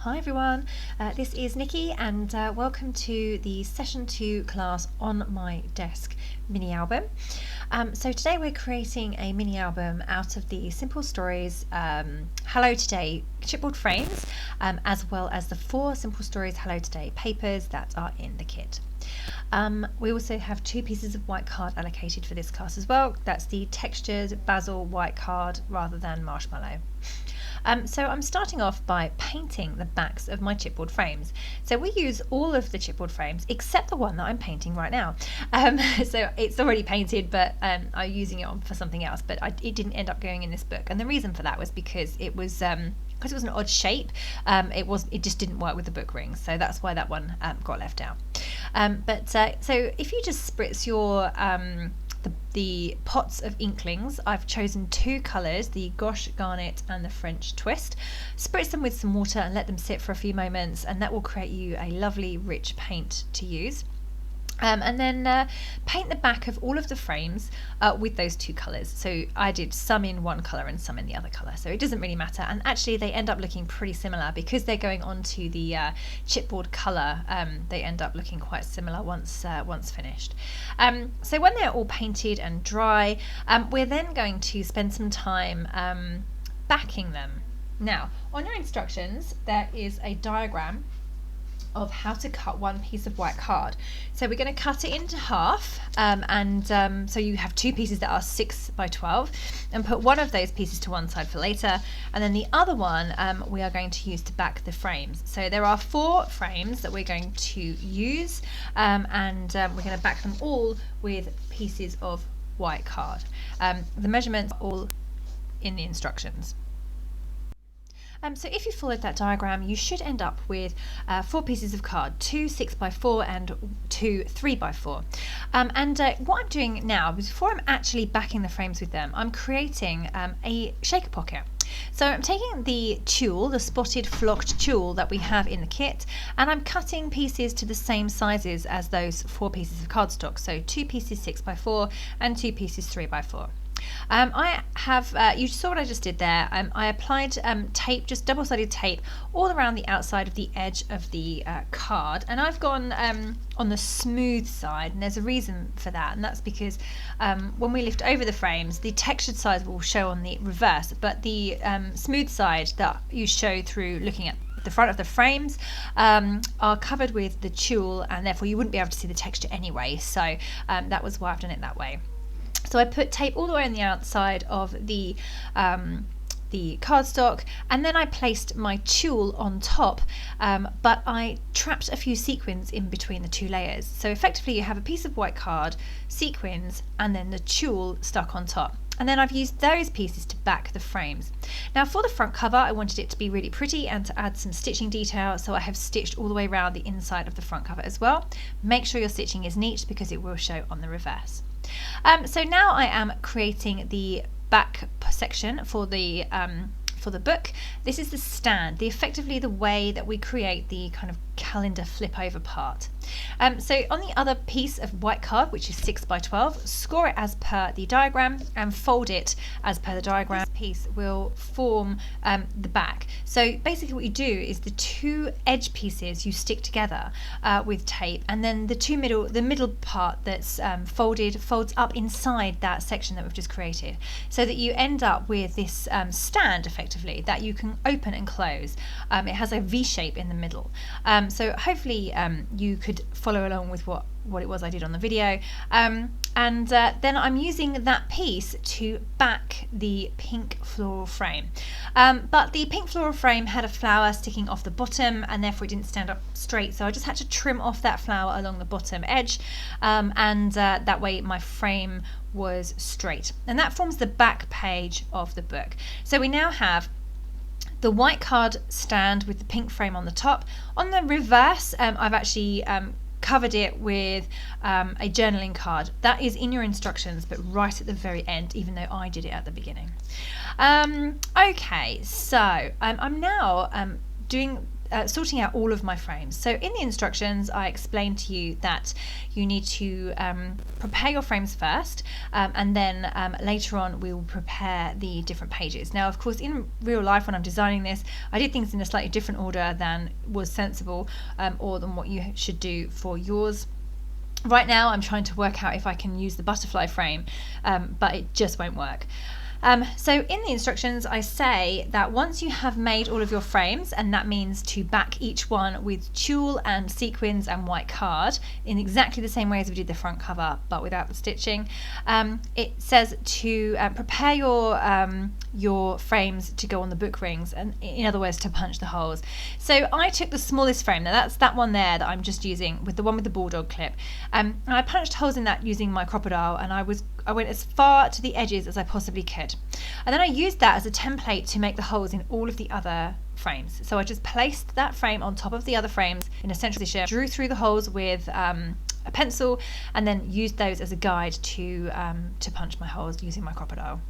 Hi everyone, this is Nikki and welcome to the Session 2 class on my desk mini album. So today we're creating a mini album out of the Simple Stories Hello Today chipboard frames, as well as the 4 Simple Stories Hello Today papers that are in the kit. We also have 2 pieces of white card allocated for this class as well. That's the textured basil white card rather than marshmallow. So I'm starting off by painting the backs of my chipboard frames. So we use all of the chipboard frames except the one that I'm painting right now. So it's already painted, but I'm using it on for something else, but it didn't end up going in this book. And the reason for that was because it was an odd shape. It just didn't work with the book rings, so that's why that one got left out. So if you just spritz your the pots of inklings, I've chosen 2 colours, the Gouache Garnet and the French Twist. Spritz them with some water and let them sit for a few moments, and that will create you a lovely rich paint to use. And then paint the back of all of the frames with those 2 colours. So I did some in one colour and some in the other colour, so it doesn't really matter. And actually they end up looking pretty similar because they're going onto the chipboard colour. They end up looking quite similar once finished. So when they're all painted and dry, we're then going to spend some time backing them. Now, on your instructions, there is a diagram of how to cut one piece of white card. So we're going to cut it into half, so you have 2 pieces that are 6 by 12, and put one of those pieces to one side for later, and then the other one we are going to use to back the frames. So there are 4 frames that we're going to use, and we're going to back them all with pieces of white card. The measurements are all in the instructions. So if you followed that diagram, you should end up with 4 pieces of card, 2 6 by 4 and 2 3 by 4. What I'm doing now, before I'm actually backing the frames with them, I'm creating a shaker pocket. So I'm taking the tulle, the spotted flocked tulle that we have in the kit, and I'm cutting pieces to the same sizes as those 4 pieces of cardstock. So 2 pieces 6 by 4 and 2 pieces 3 by 4. I have, you saw what I just did there. I applied tape, just double-sided tape, all around the outside of the edge of the card, and I've gone on the smooth side, and there's a reason for that, and that's because when we lift over the frames, the textured side will show on the reverse, but the smooth side that you show through looking at the front of the frames are covered with the tulle, and therefore you wouldn't be able to see the texture anyway, so that was why I've done it that way. So I put tape all the way on the outside of the cardstock, and then I placed my tulle on top, but I trapped a few sequins in between the 2 layers. So effectively you have a piece of white card, sequins, and then the tulle stuck on top. And then I've used those pieces to back the frames. Now for the front cover, I wanted it to be really pretty and to add some stitching detail, so I have stitched all the way around the inside of the front cover as well. Make sure your stitching is neat because it will show on the reverse. So now I am creating the back section for the book. This is the stand, effectively the way that we create the kind of calendar flip over part. So on the other piece of white card, which is 6 by 12, score it as per the diagram and fold it as per the diagram. This piece will form the back. So basically what you do is the 2 edge pieces you stick together with tape, and then the middle part that's folded folds up inside that section that we've just created, so that you end up with this stand effectively that you can open and close. It has a V shape in the middle. So hopefully you could follow along with what it was I did on the video. Then I'm using that piece to back the pink floral frame. But the pink floral frame had a flower sticking off the bottom, and therefore it didn't stand up straight, so I just had to trim off that flower along the bottom edge, that way my frame was straight. And that forms the back page of the book. So we now have the white card stand with the pink frame on the top. On the reverse, I've actually covered it with a journaling card. That is in your instructions, but right at the very end, even though I did it at the beginning. Okay, so I'm now doing sorting out all of my frames. So in the instructions, I explained to you that you need to prepare your frames first, and then later on we will prepare the different pages. Now, of course, in real life when I'm designing this, I did things in a slightly different order than was sensible, or than what you should do for yours. Right now I'm trying to work out if I can use the butterfly frame, but it just won't work. So in the instructions I say that once you have made all of your frames, and that means to back each one with tulle and sequins and white card in exactly the same way as we did the front cover but without the stitching, it says to prepare your frames to go on the book rings, and in other words to punch the holes. So I took the smallest frame, now that's that one there that I'm just using, with the one with the bulldog clip, and I punched holes in that using my crocodile, and I went as far to the edges as I possibly could. And then I used that as a template to make the holes in all of the other frames. So I just placed that frame on top of the other frames in a central position, drew through the holes with a pencil, and then used those as a guide to punch my holes using my crocodile.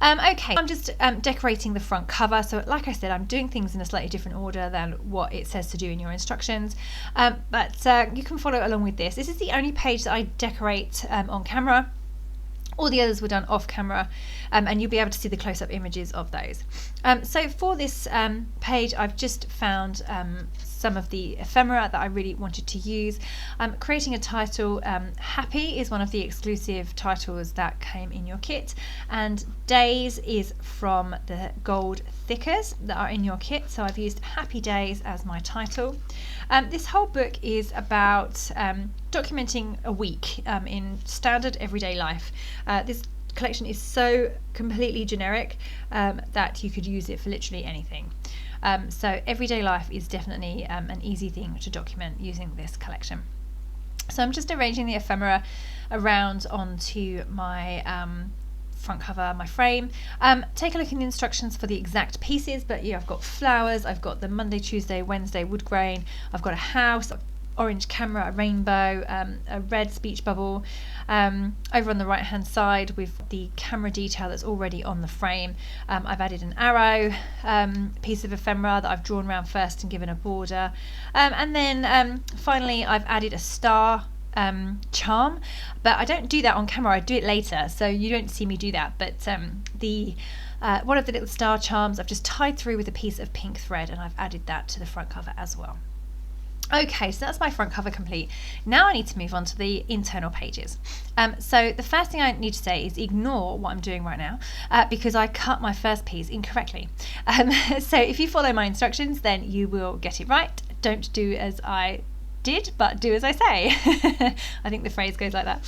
Okay, I'm just decorating the front cover. So like I said, I'm doing things in a slightly different order than what it says to do in your instructions, but you can follow along with this. This is the only page that I decorate on camera. All the others were done off camera, and you'll be able to see the close-up images of those. So for this page, I've just found some of the ephemera that I really wanted to use. Creating a title, Happy is one of the exclusive titles that came in your kit, and Days is from the gold thickers that are in your kit, so I've used Happy Days as my title. This whole book is about documenting a week in standard everyday life. This collection is so completely generic that you could use it for literally anything. So everyday life is definitely an easy thing to document using this collection. So I'm just arranging the ephemera around onto my front cover, my frame. Take a look in the instructions for the exact pieces, but yeah, I've got flowers, I've got the Monday, Tuesday, Wednesday wood grain, I've got a house, orange camera, a rainbow, a red speech bubble. Over on the right hand side with the camera detail that's already on the frame, I've added an arrow piece of ephemera that I've drawn around first and given a border, and then finally I've added a star charm, but I don't do that on camera, I do it later, so you don't see me do that. But one of the little star charms I've just tied through with a piece of pink thread, and I've added that to the front cover as well. Okay, so that's my front cover complete. Now I need to move on to the internal pages. So the first thing I need to say is ignore what I'm doing right now, because I cut my first piece incorrectly. So if you follow my instructions, then you will get it right. Don't do as I did, but do as I say. I think the phrase goes like that.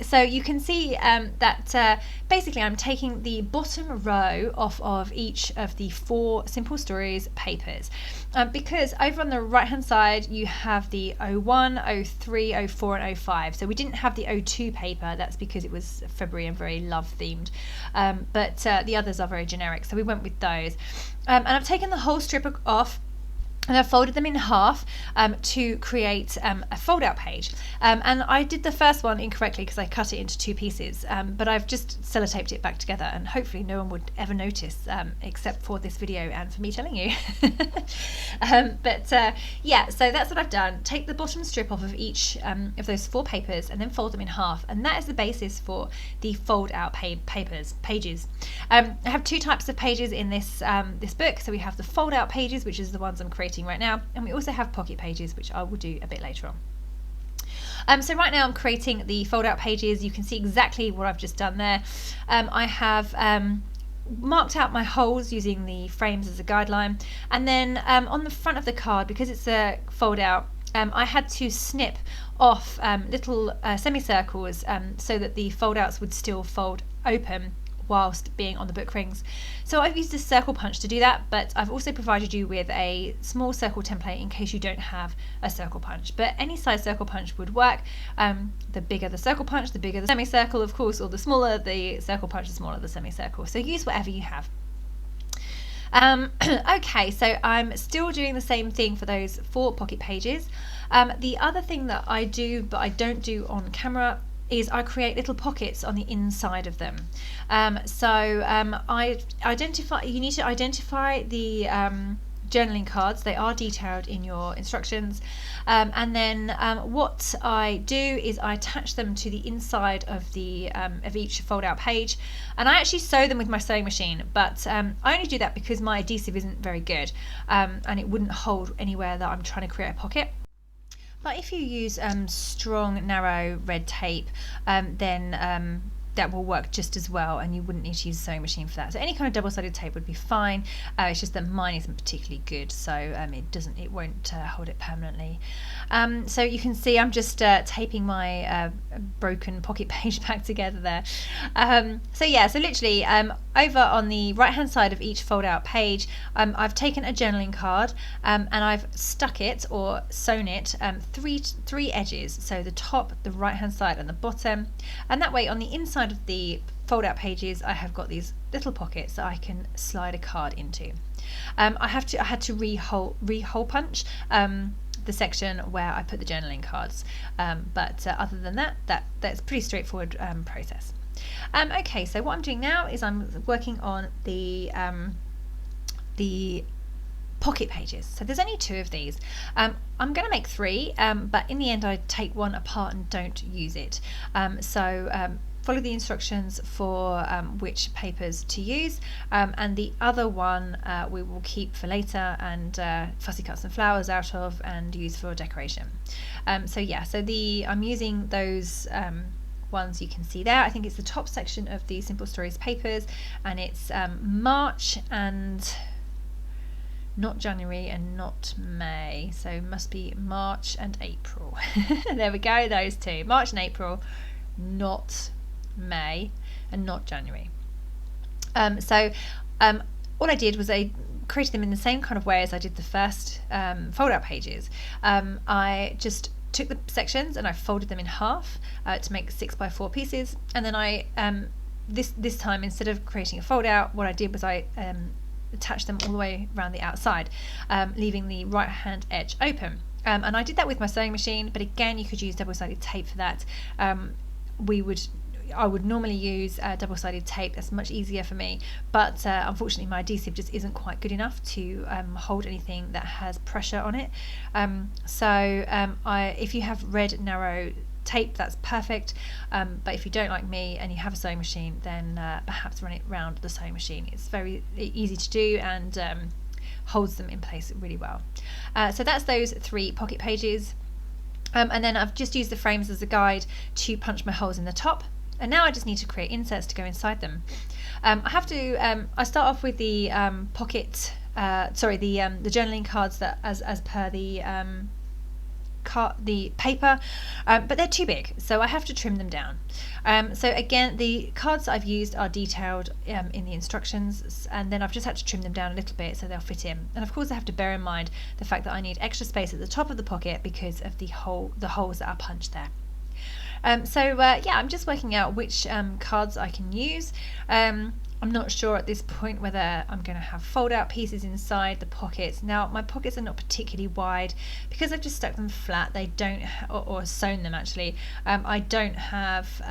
So you can see that basically I'm taking the bottom row off of each of the 4 Simple Stories papers, because over on the right hand side you have the 01, 03, 04 and 05. So we didn't have the 02 paper, that's because it was February and very love themed, but the others are very generic, so we went with those. And I've taken the whole strip off, and I've folded them in half to create a fold-out page. And I did the first one incorrectly because I cut it into 2 pieces, but I've just sellotaped it back together, and hopefully no one would ever notice except for this video and for me telling you. Yeah, so that's what I've done. Take the bottom strip off of each of those 4 papers and then fold them in half, and that is the basis for the fold-out pages. I have 2 types of pages in this book. So we have the fold-out pages, which is the ones I'm creating right now, and we also have pocket pages, which I will do a bit later on. So right now I'm creating the fold out pages. You can see exactly what I've just done there. I have marked out my holes using the frames as a guideline, and then on the front of the card, because it's a fold out, I had to snip off little semicircles so that the fold outs would still fold open whilst being on the book rings. So I've used a circle punch to do that, but I've also provided you with a small circle template in case you don't have a circle punch, but any size circle punch would work. The bigger the circle punch, the bigger the semicircle, of course, or the smaller the circle punch, the smaller the semicircle. So use whatever you have. Okay, so I'm still doing the same thing for those 4 pocket pages. The other thing that I do, but I don't do on camera, is I create little pockets on the inside of them. You need to identify the journaling cards. They are detailed in your instructions. And then what I do is I attach them to the inside of of each fold out page, and I actually sew them with my sewing machine, but I only do that because my adhesive isn't very good, and it wouldn't hold anywhere that I'm trying to create a pocket. But if you use strong, narrow red tape, then that will work just as well, and you wouldn't need to use a sewing machine for that. So any kind of double-sided tape would be fine. It's just that mine isn't particularly good, so it won't hold it permanently. So you can see I'm just taping my broken pocket page back together there. So literally over on the right hand side of each fold out page, I've taken a journaling card and I've stuck it or sewn it three edges, so the top, the right hand side and the bottom, and that way on the inside of the fold out pages I have got these little pockets that I can slide a card into. I had to re-hole punch the section where I put the journaling cards, but other than that's a pretty straightforward process. Okay, so what I'm doing now is I'm working on the pocket pages. So there's only 2 of these. I'm going to make 3, but in the end I take one apart and don't use it. Follow the instructions for which papers to use, and the other one we will keep for later and fussy cut some flowers out of and use for decoration. I'm using those ones you can see there. I think it's the top section of the Simple Stories papers, and it's March and not January and not May, so must be March and April. There we go, those 2, March and April, not May and not January. All I did was I created them in the same kind of way as I did the first fold out pages. I just took the sections and I folded them in half to make 6x4 pieces, and then I this time, instead of creating a fold out, what I did was I attached them all the way around the outside, leaving the right hand edge open, and I did that with my sewing machine, but again you could use double-sided tape for that. I would normally use double-sided tape. That's much easier for me, but unfortunately my adhesive just isn't quite good enough to hold anything that has pressure on it. If you have red narrow tape, that's perfect, but if you don't like me and you have a sewing machine, then perhaps run it round the sewing machine. It's very easy to do and holds them in place really well. So that's those 3 pocket pages, and then I've just used the frames as a guide to punch my holes in the top. And now I just need to create inserts to go inside them. I start off with the the journaling cards that as per the paper, but they're too big, so I have to trim them down. So again, the cards that I've used are detailed in the instructions, and then I've just had to trim them down a little bit so they'll fit in. And of course I have to bear in mind the fact that I need extra space at the top of the pocket because of the holes that are punched there. I'm just working out which cards I can use. I'm not sure at this point whether I'm going to have fold out pieces inside the pockets. Now my pockets are not particularly wide because I've just stuck them flat. They don't or sewn them actually. I don't have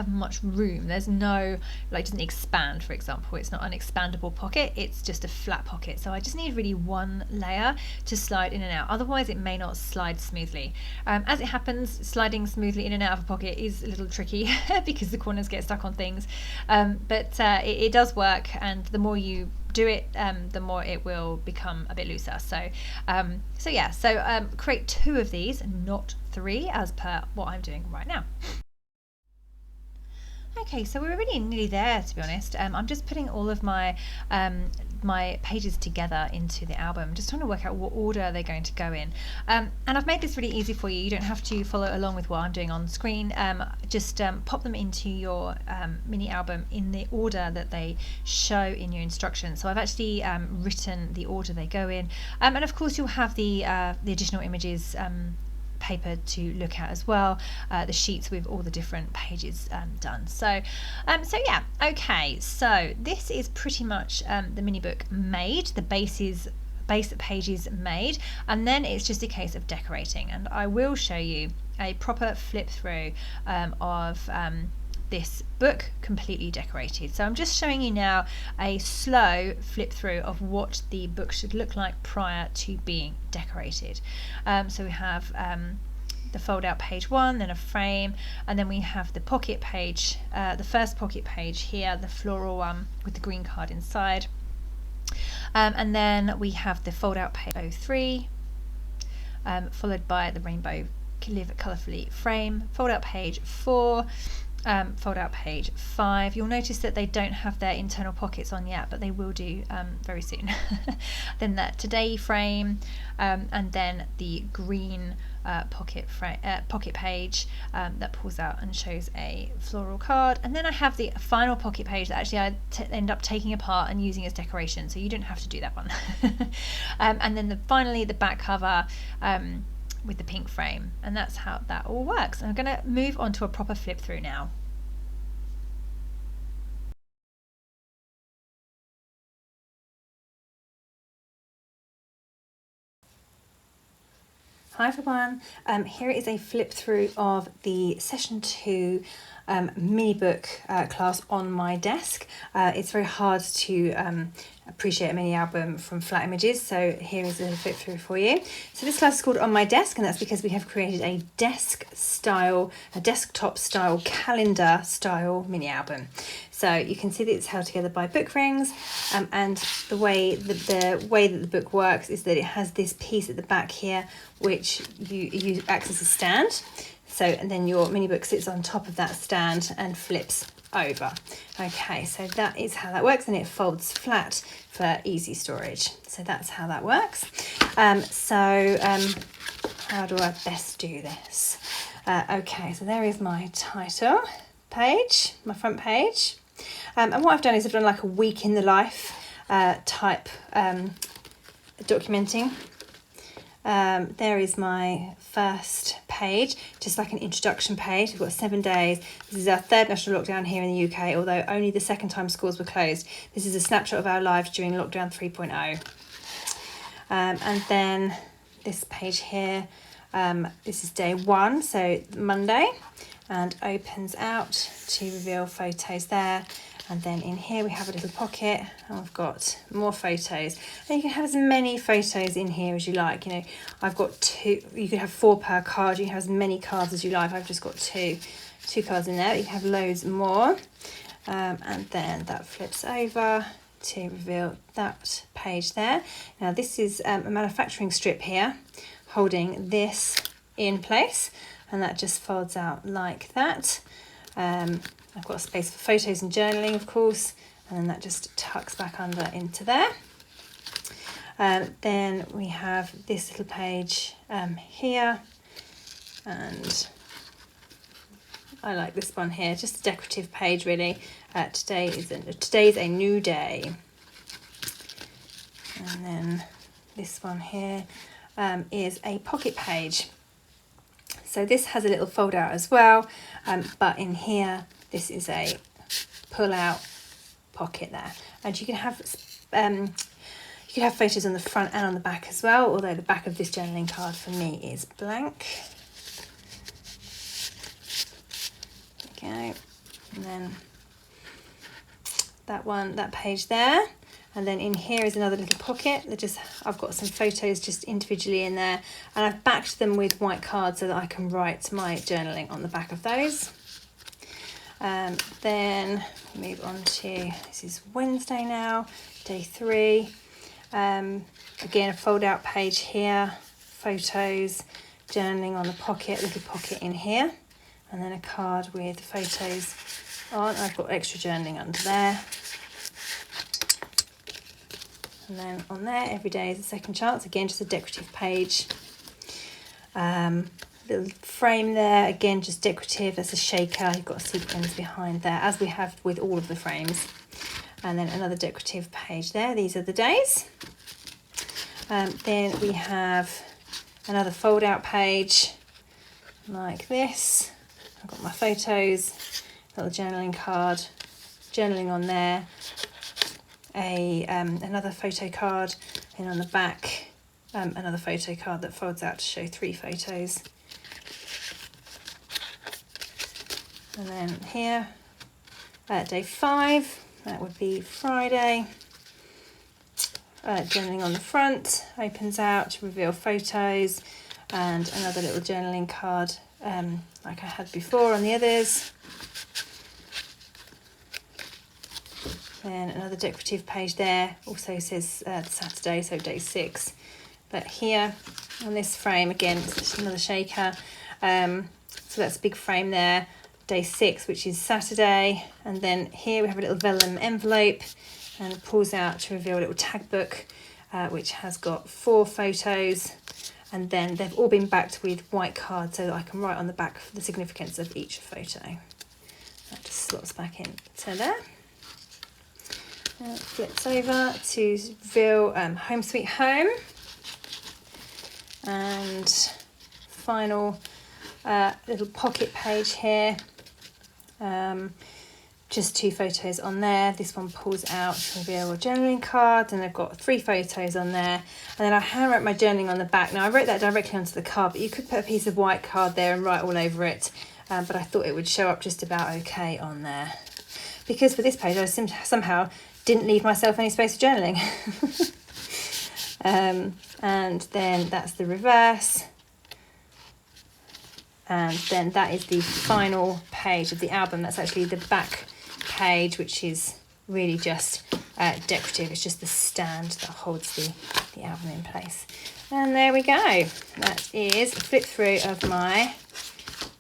much room. There's no, it doesn't expand, for example. It's not an expandable pocket, it's just a flat pocket. So I just need really one layer to slide in and out. Otherwise it may not slide smoothly. As it happens, sliding smoothly in and out of a pocket is a little tricky because the corners get stuck on things. But it does work, and the more you do it, the more it will become a bit looser. Create 2 of these, not 3, as per what I'm doing right now. Okay, so we're really nearly there, to be honest. I'm just putting all of my my pages together into the album, just trying to work out what order they're going to go in. And I've made this really easy for you. You don't have to follow along with what I'm doing on screen. Just pop them into your mini album in the order that they show in your instructions. So I've actually written the order they go in, and of course you'll have the additional images paper to look at as well, the sheets with all the different pages done. Okay, so this is pretty much the mini book made, the base pages made, and then it's just a case of decorating, and I will show you a proper flip through of this book completely decorated. So I'm just showing you now a slow flip through of what the book should look like prior to being decorated. So we have the fold out page 1, then a frame, and then we have the pocket page, the first pocket page here, the floral one with the green card inside. And then we have the fold out page 03, followed by the rainbow live colourfully frame, fold out page 4, fold out page 5. You'll notice that they don't have their internal pockets on yet, but they will do very soon. Then that today frame, and then the green pocket page that pulls out and shows a floral card. And then I have the final pocket page that actually I end up taking apart and using as decoration, so you don't have to do that one. And then finally the back cover with the pink frame, and that's how that all works. I'm going to move on to a proper flip through now. Hi everyone, here is a flip through of the session 2 mini book class on my desk. It's very hard to appreciate a mini album from flat images, so here is a flip through for you. So this class is called On My Desk, and that's because we have created a desktop style calendar style mini album. So you can see that it's held together by book rings, and the way that the book works is that it has this piece at the back here which you acts as a stand. So, and then your mini book sits on top of that stand and flips over. Okay, so that is how that works, and it folds flat for easy storage. So that's how that works. How do I best do this? Okay, so there is my title page, my front page. And what I've done is I've done like a week in the life type documenting. There is my first page, just like an introduction page. We've got 7 days. This is our 3rd national lockdown here in the UK, although only the 2nd time schools were closed. This is a snapshot of our lives during lockdown 3.0. And then this page here, this is day 1, so Monday, and opens out to reveal photos there. And then in here we have a little pocket, and we've got more photos. And you can have as many photos in here as you like. You know, I've got 2, you could have 4 per card. You can have as many cards as you like. I've just got two cards in there. You can have loads more. And then that flips over to reveal that page there. Now this is a manufacturing strip here holding this in place, and that just folds out like that. I've got a space for photos and journaling, of course, and then that just tucks back under into there. Then we have this little page here, and I like this one here, just a decorative page really. Today's a new day. And then this one here is a pocket page. So this has a little fold out as well, but in here this is a pull out pocket there, and you can have photos on the front and on the back as well, although the back of this journaling card for me is blank. Okay, and then that page there, and then in here is another little pocket that I've got some photos just individually in there, and I've backed them with white cards so that I can write my journaling on the back of those. Then move on to, this is Wednesday now, day 3. Again, a fold out page here, photos, journaling on the pocket, little pocket in here, and then a card with photos on. I've got extra journaling under there. And then on there, every day is a second chance. Again, just a decorative page. Little frame there, again just decorative. That's a shaker. You've got sequins behind there, as we have with all of the frames. And then another decorative page there. These are the days. Then we have another fold out page like this. I've got my photos, little journaling card, journaling on there, another photo card, and on the back another photo card that folds out to show 3 photos. And then here Day 5, that would be Friday. Journaling on the front, opens out to reveal photos, and another little journaling card like I had before on the others. Then another decorative page there, also says Saturday, so day 6. But here on this frame, again, it's just another shaker. So that's a big frame there, day 6, which is Saturday. And then here we have a little vellum envelope, and it pulls out to reveal a little tag book, which has got 4 photos. And then they've all been backed with white cards so that I can write on the back the significance of each photo. That just slots back into there. Flips over to reveal Home Sweet Home. And final little pocket page here. Just 2 photos on there. This one pulls out to reveal a journaling card, and I've got 3 photos on there. And then I handwrote my journaling on the back. Now I wrote that directly onto the card, but you could put a piece of white card there and write all over it. But I thought it would show up just about okay on there. Because for this page I somehow didn't leave myself any space for journaling. And then that's the reverse. And then that is the final page of the album. That's actually the back page, which is really just decorative. It's just the stand that holds the album in place. And there we go. That is a flip through of my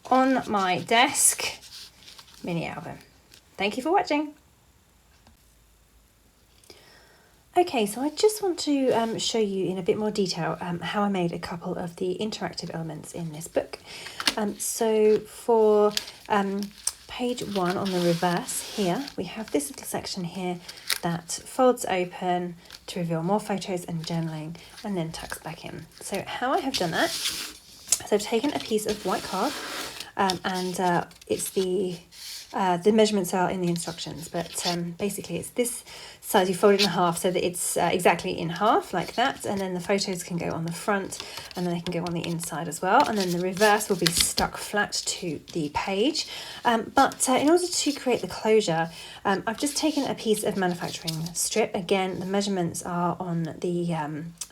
On My Desk mini album. Thank you for watching. Okay, so I just want to show you in a bit more detail how I made a couple of the interactive elements in this book. So for page 1 on the reverse here, we have this little section here that folds open to reveal more photos and journaling, and then tucks back in. So how I have done that, so I've taken a piece of white card, and it's the measurements are in the instructions, but basically it's this size. You fold it in half so that it's exactly in half, like that, and then the photos can go on the front, and then they can go on the inside as well, and then the reverse will be stuck flat to the page. But in order to create the closure, I've just taken a piece of manufacturing strip. Again, the measurements are on the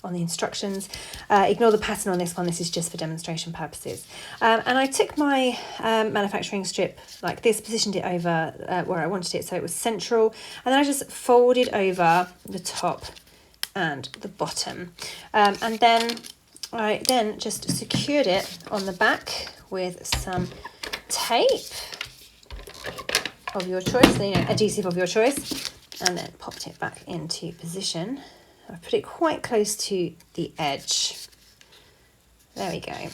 instructions. Ignore the pattern on this one. This is just for demonstration purposes. And I took my manufacturing strip like this, positioned it over where I wanted it so it was central, and then I just folded over the top and the bottom, and then I just secured it on the back with some tape of your choice, adhesive of your choice, and then popped it back into position. I put it quite close to the edge. There we go.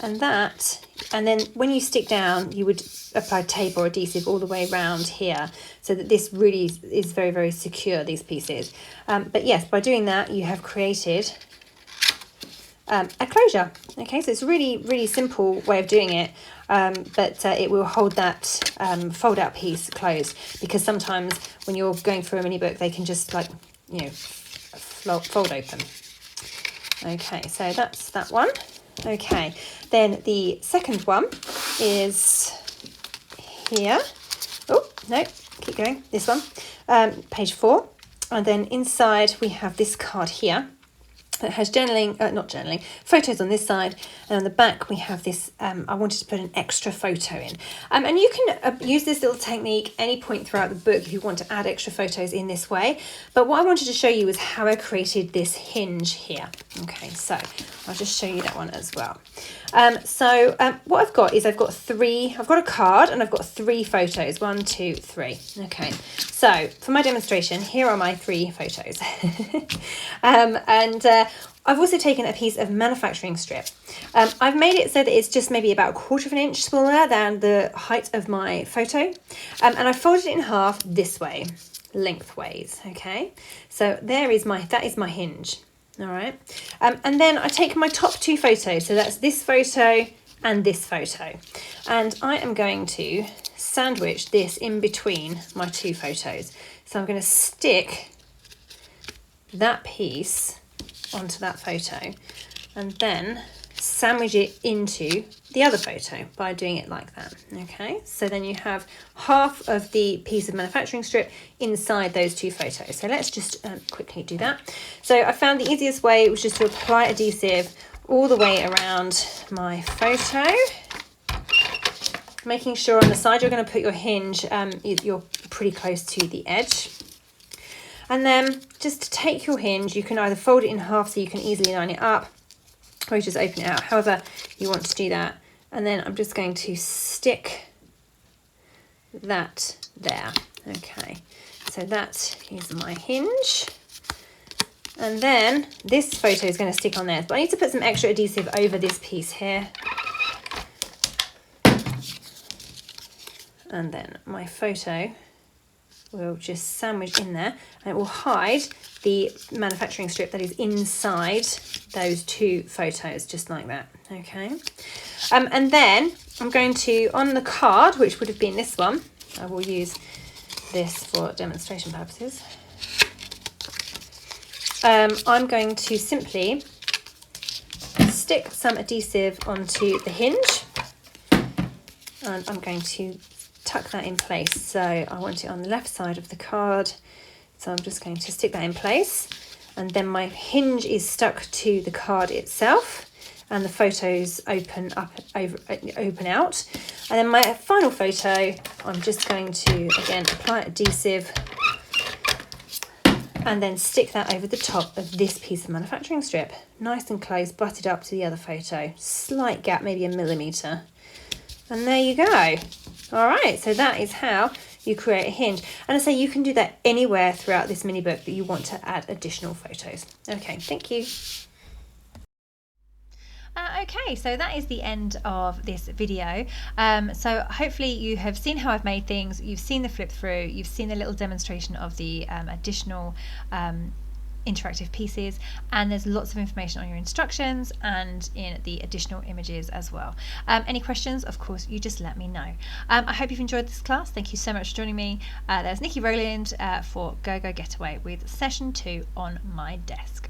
And then when you stick down, you would apply tape or adhesive all the way around here so that this really is very, very secure, these pieces. But yes, by doing that, you have created a closure. Okay, so it's a really, really simple way of doing it, but it will hold that fold-out piece closed, because sometimes when you're going through a mini book, they can just fold open. Okay, so that's that one. Okay, then the second one is here. Oh, no, keep going. This one, page 4. And then inside we have this card here that has photos on this side, and on the back we have this, I wanted to put an extra photo in. And you can use this little technique any point throughout the book if you want to add extra photos in this way. But what I wanted to show you is how I created this hinge here. Okay, so I'll just show you that one as well. What I've got is I've got a card and I've got 3 photos, 1, 2, 3. Okay, so for my demonstration, here are my 3 photos. I've also taken a piece of manufacturing strip. I've made it so that it's just maybe about 1/4 of an inch smaller than the height of my photo. And I folded it in half this way, lengthways, okay? So that is my hinge, all right? And then I take my top 2 photos, so that's this photo and this photo. And I am going to sandwich this in between my 2 photos. So I'm going to stick that piece onto that photo, and then sandwich it into the other photo by doing it like that. Okay, so then you have half of the piece of manufacturing strip inside those two photos. So let's just quickly do that. So I found the easiest way was just to apply adhesive all the way around my photo, making sure on the side you're going to put your hinge, you're pretty close to the edge. And then just take your hinge, you can either fold it in half so you can easily line it up, or you just open it out, however you want to do that. And then I'm just going to stick that there. Okay, so that is my hinge. And then this photo is going to stick on there, but I need to put some extra adhesive over this piece here. And then my photo will just sandwich in there, and it will hide the manufacturing strip that is inside those two photos, just like that. Okay, and then I'm going to, on the card, which would have been this one, I will use this for demonstration purposes. I'm going to simply stick some adhesive onto the hinge, and I'm going to tuck that in place. So I want it on the left side of the card, so I'm just going to stick that in place, and then my hinge is stuck to the card itself, and the photos open out, and then my final photo, I'm just going to again apply adhesive and then stick that over the top of this piece of manufacturing strip, nice and close, butted up to the other photo, slight gap, maybe 1 millimeter, and there you go. All right, so that is how you create a hinge. And I say you can do that anywhere throughout this mini book that you want to add additional photos. Okay, thank you. Okay, so that is the end of this video. So hopefully you have seen how I've made things, you've seen the flip through, you've seen the little demonstration of the additional interactive pieces, and there's lots of information on your instructions and in the additional images as well. Any questions, of course, you just let me know. I hope you've enjoyed this class. Thank you so much for joining me. There's Niki Rowland for GoGo Getaway with session 2 on my desk.